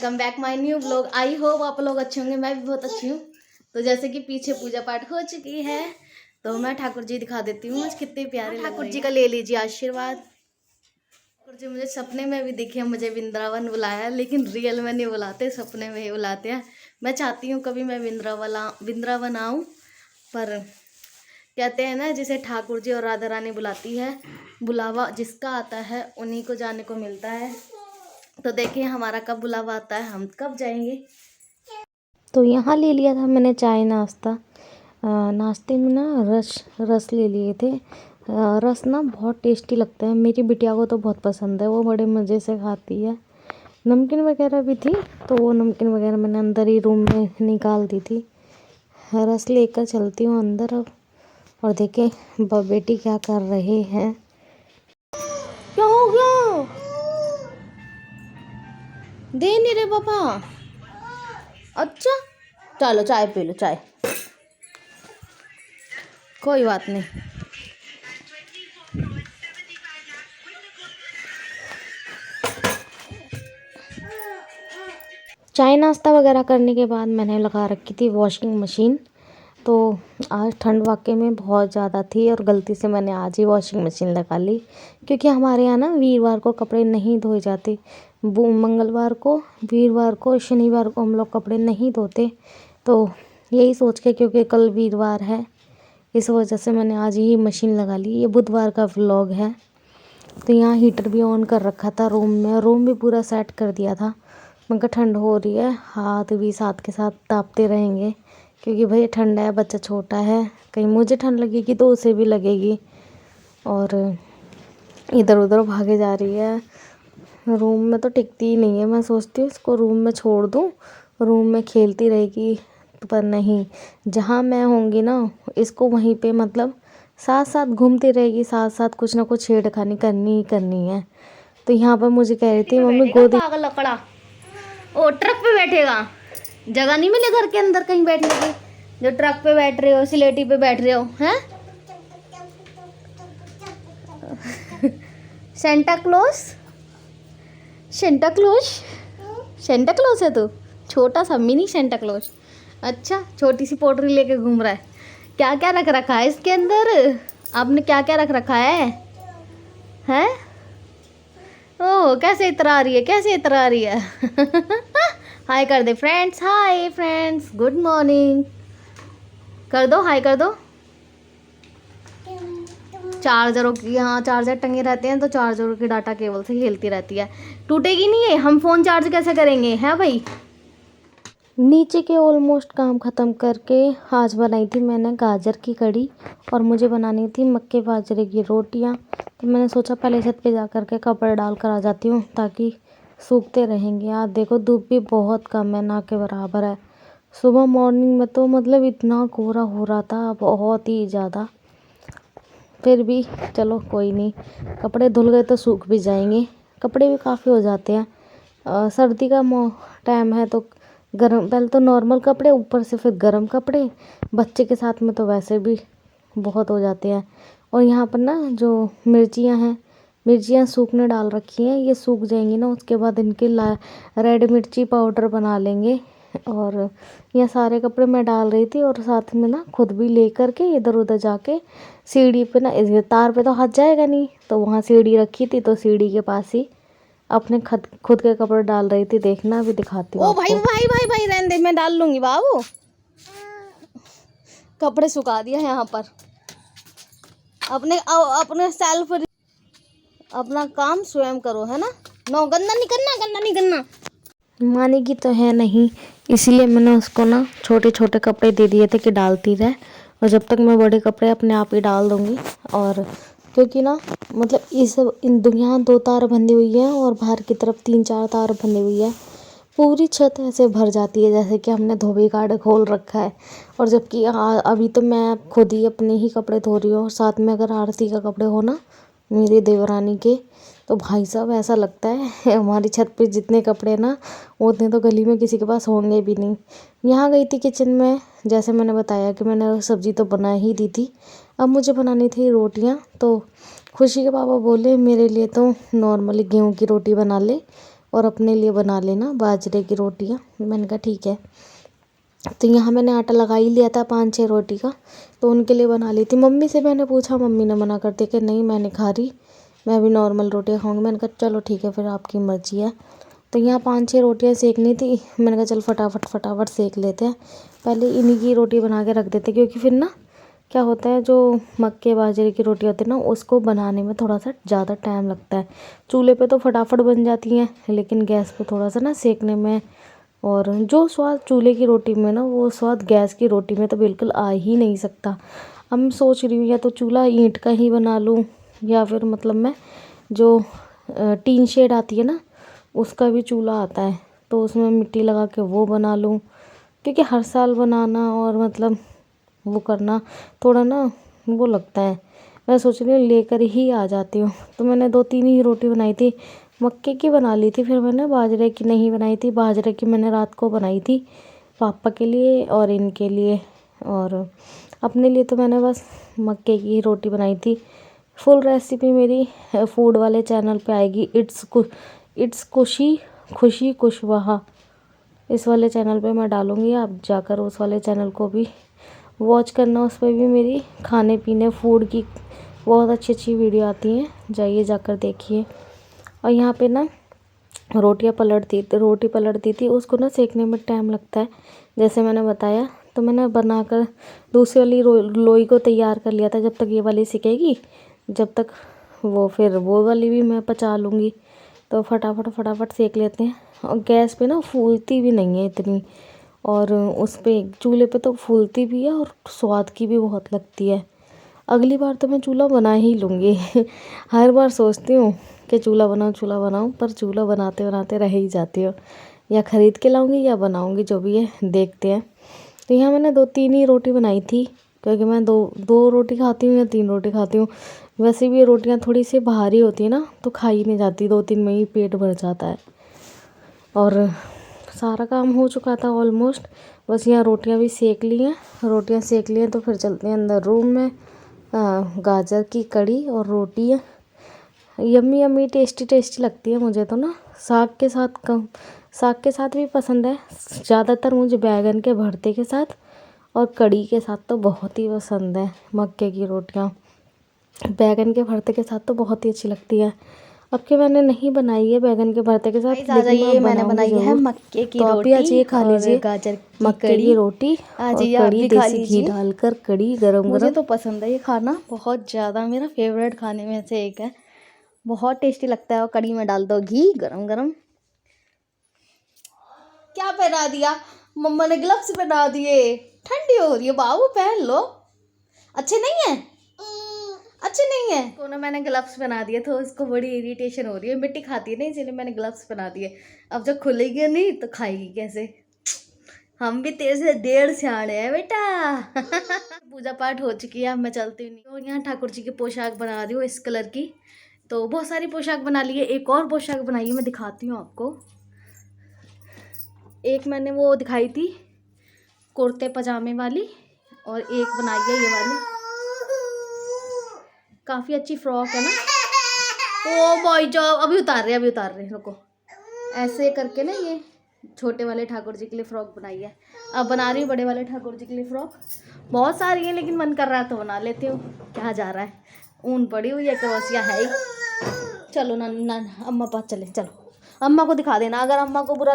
Welcome back my new blog. I hope आप लोग अच्छे होंगे, मैं भी बहुत अच्छी हूँ। तो जैसे कि पीछे पूजा पाठ हो चुकी है तो मैं ठाकुर जी दिखा देती हूँ आज कितने प्यारे। ठाकुर जी का ले लीजिए आशीर्वाद। ठाकुर जी मुझे सपने में भी दिखे, मुझे वृंदावन बुलाया, लेकिन रियल में नहीं बुलाते, सपने में ही बुलाते हैं। मैं चाहती हूँ कभी मैं वृंदावन आऊँ, पर कहते हैं ना जिसे ठाकुर जी और राधा रानी बुलाती है, बुलावा जिसका आता है उन्हीं को जाने को मिलता है। तो देखिए हमारा कब बुलावा आता है, हम कब जाएंगे। तो यहाँ ले लिया था मैंने चाय नाश्ता। नाश्ते में ना रस ले लिए थे। रस ना बहुत टेस्टी लगता है, मेरी बिटिया को तो बहुत पसंद है, वो बड़े मज़े से खाती है। नमकीन वगैरह भी थी, तो वो नमकीन वगैरह मैंने अंदर ही रूम में निकाल दी थी। रस लेकर चलती हूँ अंदर अब। और देखें बेटी क्या कर रहे हैं। क्या हो गया? दे नहीं रे पापा। अच्छा चलो चाय पी लो, चाय कोई बात नहीं। चाय नाश्ता वगैरह करने के बाद मैंने लगा रखी थी वॉशिंग मशीन। तो आज ठंड वाकई में बहुत ज़्यादा थी और गलती से मैंने आज ही वॉशिंग मशीन लगा ली, क्योंकि हमारे यहाँ ना वीरवार को कपड़े नहीं धोए जाते। वो मंगलवार को, वीरवार को, शनिवार को हम लोग कपड़े नहीं धोते। तो यही सोच के, क्योंकि कल वीरवार है, इस वजह से मैंने आज ही मशीन लगा ली। ये बुधवार का व्लॉग है। तो यहाँ हीटर भी ऑन कर रखा था रूम में, रूम भी पूरा सेट कर दिया था। मगर ठंड हो रही है, हाथ भी साथ के साथ तापते रहेंगे, क्योंकि भाई ठंड है, बच्चा छोटा है, कहीं मुझे ठंड लगेगी तो उसे भी लगेगी। और इधर उधर भागे जा रही है, रूम में तो टिकती ही नहीं है। मैं सोचती हूँ इसको रूम में छोड़ दूँ, रूम में खेलती रहेगी, पर नहीं, जहाँ मैं होंगी ना इसको वहीं पे मतलब साथ साथ घूमती रहेगी, साथ साथ कुछ ना कुछ छेड़खानी करनी ही करनी है। तो यहाँ पर मुझे कह रही थी मम्मी गोदी। पागल लकड़ा, ओ ट्रक पे बैठेगा, जगह नहीं मिले घर के अंदर कहीं बैठने की, जो ट्रक पे बैठ रहे हो, सिलेटी पे बैठ रहे हो हैं। Santa Claus, Santa Claus, Santa Claus है तू, छोटा सा मिनी सेंटा क्लॉज। अच्छा छोटी सी पोटरी लेके घूम रहा है। क्या क्या रख रखा है इसके अंदर, आपने क्या क्या रख रखा है हैं? ओह कैसे इतरा रही है, कैसे इतरा रही है। हाय कर दे friends, hi friends, good morning कर दो, हाय कर दो। चार्जरों की, हाँ चार्जर टंगे रहते हैं तो चार्जरों की डाटा केबल से खेलती रहती है। टूटेगी नहीं है, हम फ़ोन चार्ज कैसे करेंगे हैं भाई। नीचे के ऑलमोस्ट काम ख़त्म करके आज बनाई थी मैंने गाजर की कड़ी, और मुझे बनानी थी मक्के बाजरे की रोटियां। तो मैंने सोचा पहले छत पे जा कर के कपड़े डाल कर आ जाती हूँ, ताकि सूखते रहेंगे। आज देखो धूप भी बहुत कम है, ना के बराबर है। सुबह मॉर्निंग में तो मतलब इतना कोहरा हो रहा था, बहुत ही ज़्यादा। फिर भी चलो कोई नहीं, कपड़े धुल गए तो सूख भी जाएंगे। कपड़े भी काफ़ी हो जाते हैं। सर्दी का टाइम है तो गरम, पहले तो नॉर्मल कपड़े, ऊपर से फिर गरम कपड़े, बच्चे के साथ में तो वैसे भी बहुत हो जाते हैं। और यहाँ पर ना जो मिर्चियाँ हैं, मिर्चियाँ सूखने डाल रखी हैं, ये सूख जाएंगी ना, उसके बाद इनके रेड मिर्ची पाउडर बना लेंगे। और ये सारे कपड़े मैं डाल रही थी, और साथ में ना खुद भी ले कर के इधर उधर जाके सीढ़ी पे ना, इस तार पे तो हाथ जाएगा नहीं, तो वहाँ सीढ़ी रखी थी, तो सीढ़ी के पास ही अपने खुद के कपड़े डाल रही थी। देखना भी दिखाती हूँ ओ आपको। भाई भाई भाई भाई रहने दे, मैं डाल लूंगी बाबू। कपड़े सुखा दिया यहाँ पर, अपने सेल्फ, अपना काम स्वयं करो है ना। नो गंदा नहीं करना, गंदा नहीं करना। मानेगी तो है नहीं, इसीलिए मैंने उसको ना छोटे छोटे कपड़े दे दिए थे कि डालती रहे, और जब तक मैं बड़े कपड़े अपने आप ही डाल दूँगी। और क्योंकि ना मतलब इन दुनिया 2 तार बंधी हुई है, और बाहर की तरफ 3-4 तार बंधी हुई है। पूरी छत ऐसे भर जाती है जैसे कि हमने धोबी गार्ड खोल रखा है। और जबकि अभी तो मैं खुद ही अपने ही कपड़े धो रही हूँ, और साथ में अगर आरती का कपड़े हो ना, मेरी देवरानी के, तो भाई साहब ऐसा लगता है हमारी छत पे जितने कपड़े ना, उतने तो गली में किसी के पास होंगे भी नहीं। यहाँ गई थी किचन में, जैसे मैंने बताया कि मैंने सब्ज़ी तो बना ही दी थी, अब मुझे बनानी थी रोटियाँ। तो खुशी के पापा बोले मेरे लिए तो नॉर्मली गेहूँ की रोटी बना ले, और अपने लिए बना लेना बाजरे की रोटियाँ। मैंने कहा ठीक है। तो यहाँ मैंने आटा लगा ही लिया था 5-6 रोटी का, तो उनके लिए बना ली थी। मम्मी से मैंने पूछा, मम्मी ने मना कर दिया कि नहीं मैं नहीं खा रही, मैं भी नॉर्मल रोटियाँ खाऊंगी। मैंने कहा चलो ठीक है, फिर आपकी मर्ज़ी है। तो यहाँ 5-6 रोटियाँ सेकनी थी। मैंने कहा चल फटाफट सेक लेते हैं, पहले इन्हीं की रोटी बना के रख देते, क्योंकि फिर ना क्या होता है, जो मक्के बाजरे की रोटी होती है ना, उसको बनाने में थोड़ा सा ज़्यादा टाइम लगता है। चूल्हे पे तो फटाफट बन जाती हैं, लेकिन गैस पे थोड़ा सा ना सेकने में, और जो स्वाद चूल्हे की रोटी में ना, वो स्वाद गैस की रोटी में तो बिल्कुल आ ही नहीं सकता। अब मैं सोच रही हूँ या तो चूल्हा ईंट का ही बना लूँ, या फिर मतलब मैं जो टीन शेड आती है ना, उसका भी चूल्हा आता है, तो उसमें मिट्टी लगा के वो बना लूँ। क्योंकि हर साल बनाना और मतलब वो करना थोड़ा ना वो लगता है। मैं सोच रही हूँ लेकर ही आ जाती हूँ। तो मैंने 2-3 ही रोटी बनाई थी, मक्के की बना ली थी, फिर मैंने बाजरे की नहीं बनाई थी। बाजरे की मैंने रात को बनाई थी पापा के लिए और इनके लिए, और अपने लिए तो मैंने बस मक्के की ही रोटी बनाई थी। फुल रेसिपी मेरी फूड वाले चैनल पे आएगी, इट्स खुशी कुशवाहा, इस वाले चैनल पे मैं डालूँगी। आप जाकर उस वाले चैनल को भी वॉच करना, उस पर भी मेरी खाने पीने फूड की बहुत अच्छी वीडियो आती हैं, जाइए जाकर देखिए। और यहाँ पे ना रोटी पलटती थी, उसको ना सेकने में टाइम लगता है, जैसे मैंने बताया। तो मैंने बनाकर दूसरी वाली लोई को तैयार कर लिया था, जब तक ये वाली सिकेगी, जब तक वो फिर वो वाली भी मैं पचा लूँगी। तो फटाफट सेक लेते हैं। और गैस पे ना फूलती भी नहीं है इतनी, और उस पे चूल्हे पे तो फूलती भी है और स्वाद की भी बहुत लगती है। अगली बार तो मैं चूल्हा बना ही लूँगी। हर बार सोचती हूँ कि चूल्हा बनाऊँ, पर चूल्हा बनाते बनाते रह ही जाती हूँ। या ख़रीद के लाऊँगी या बनाऊँगी, जो भी है देखते हैं। तो यहाँ मैंने 2-3 ही रोटी बनाई थी, क्योंकि मैं दो रोटी खाती हूँ या 3 रोटी खाती हूँ। वैसे भी ये रोटियाँ थोड़ी सी भारी होती है ना, तो खाई नहीं जाती, 2-3 में ही पेट भर जाता है। और सारा काम हो चुका था ऑलमोस्ट, बस यहाँ रोटियाँ भी सेक ली हैं। तो फिर चलते हैं अंदर रूम में। गाजर की कड़ी और रोटी है, यम्मी टेस्टी लगती है मुझे तो ना। साग के साथ भी पसंद है, ज़्यादातर मुझे बैगन के भरते के साथ और कड़ी के साथ तो बहुत ही पसंद है। मक्के की रोटियाँ बैगन के भरते के साथ तो बहुत ही अच्छी लगती है। अब के मैंने नहीं बनाई है बैगन के भरते के साथ, लेकिन ये मैंने बनाई है मक्के की रोटी, आज ये खा लीजिए गाजर की मक्के की रोटी आज और ये आप कड़ी, भी खा देसी घी लीजिए। डालकर कड़ी गरम मुझे गरम। तो पसंद है ये खाना बहुत ज़्यादा, मेरा फेवरेट खाने में से एक है, बहुत टेस्टी लगता है। और कड़ी में डाल दो घी गरम गरम। क्या पहना दिया मम्मा ने, ग्लव्स पहना दिए, ठंडी हो रही है बाबू, पहन लो। अच्छे नहीं है, अच्छे नहीं है तो ना, मैंने ग्लव्स पहना दिए, तो उसको बड़ी इरिटेशन हो रही है, मिट्टी खाती है ना, इसीलिए मैंने ग्लव्स पहना दिए। अब जब खुलेगी नहीं तो खाएगी कैसे। हम भी तेरे से 1.5 सियाने हैं बेटा। पूजा पाठ हो चुकी है, अब मैं चलती हूँ। तो यहाँ ठाकुर जी की पोशाक बना रही हूँ इस कलर की। तो बहुत सारी पोशाक बना ली है, एक और पोशाक बनाई है, मैं दिखाती हूँ आपको। एक मैंने वो दिखाई थी कुर्ते पजामे वाली, और एक बनाई है ये वाली, काफ़ी अच्छी फ्रॉक है ना। ओ भाई जाओ, अभी उतार रहे रुको। ऐसे करके ना ये छोटे वाले ठाकुर जी के लिए फ्रॉक बनाई है। अब बना रही हूँ बड़े वाले ठाकुर जी के लिए फ्रॉक। बहुत सारी है, लेकिन मन कर रहा है तो बना लेती हूँ, क्या जा रहा है। ऊन पड़ी हुई है, करवसिया है ही। चलो ना अम्मा पास चले, चलो अम्मा को दिखा देना, अगर अम्मा को बुरा